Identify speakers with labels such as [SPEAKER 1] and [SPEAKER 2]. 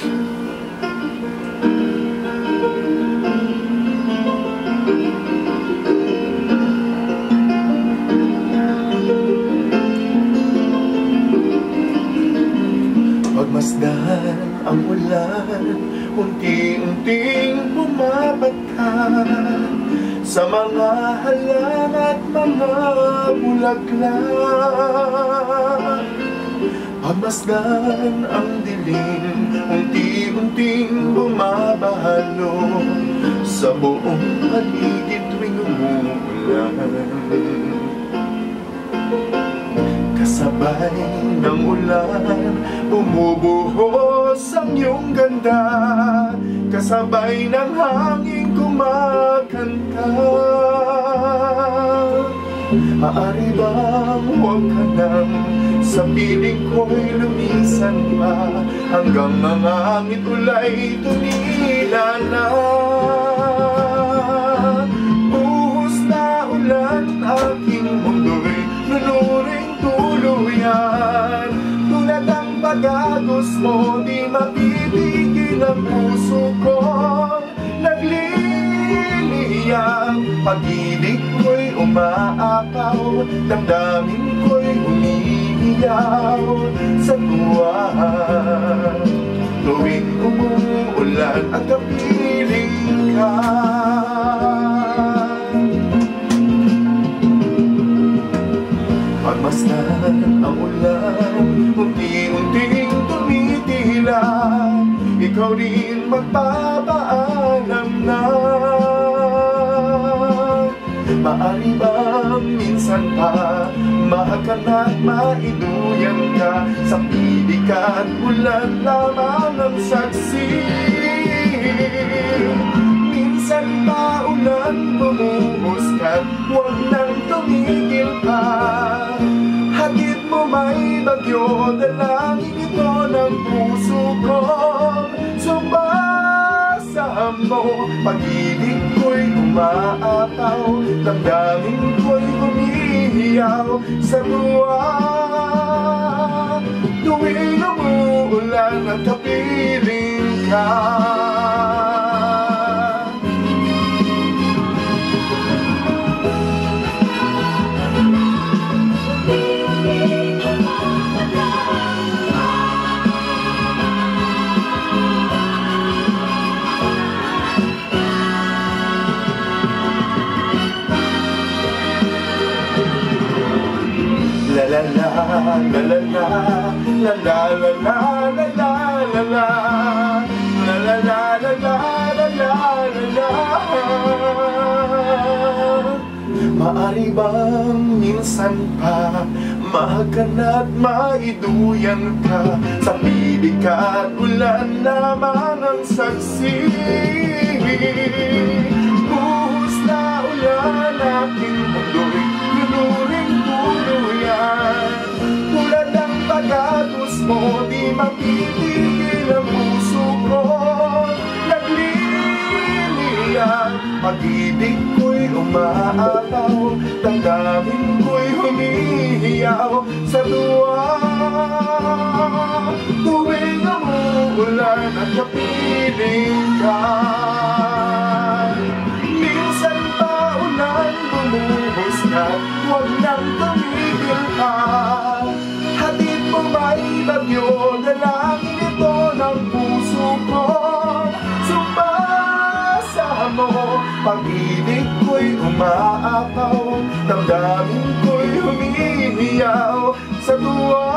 [SPEAKER 1] Pagmasdan ang ulan, unti-unting bumabaghan sa mga halang at mga bulaklak. Pagmasdan ang dilim, unti-unting bumabahalo sa buong paligid tuwing umuulan. Kasabay ng ulan, bumubuhos ang iyong ganda, kasabay ng hangin kumakanta. Maaari bang huwag ka nang sa piling ko'y lumisan pa, hanggang mga hangin ulay tumila na. Buhos na ulan, aking mundo'y nunuring tuluyan. Tulad ng pag-agos mo, di mapipigil ang puso kong nagliliyang. Pag-ibig ko'y umaapaw, damdamin ko'y umiiyaw sa tuwa. Tuwing umuulan at kapiling ka, pagmasdan ang ulan, unti-unting tumitila, ikaw rin magpapaalam na. Maaari bang minsan pa mahal ka na't maiduyan ka, sa pilig at ulan lamang ang saksi. Minsan pa ulan bumuhos ka't huwag nang tumigil pa. Hatid mo may bagyo, dalangin ito ng puso ko. Sumbasa mo, pag-ibig ko'y umaapaw, damdamin ko'y umiiyaw sa tuwa. Tuwing umuulan at kapiling ka, la la la la la la la la la la la la la la la la la la la. Maaari bang minsan pa mahal ka na't maiduyan ka, sa pilig at ulan lamang ang saksi. Buhos na ulan, aking mundo'y nunuring tuluyan. Tulad ng pag-agos mo, di mapipigil ang puso ko nagliliyang. Pag-ibig ko'y umaapaw, damdamin ko'y humihiyaw sa tuwa. Tuwing umuulan at kapiling ka, minsan pa ulan bumuhos na, huwag nang tumigil pa. Hatid mo may bagyo, dalangin ito ng puso ko. Sumbasa mo, pag-ibig ko'y umaapaw, damdamin ko'y humihiyaw sa tuwa.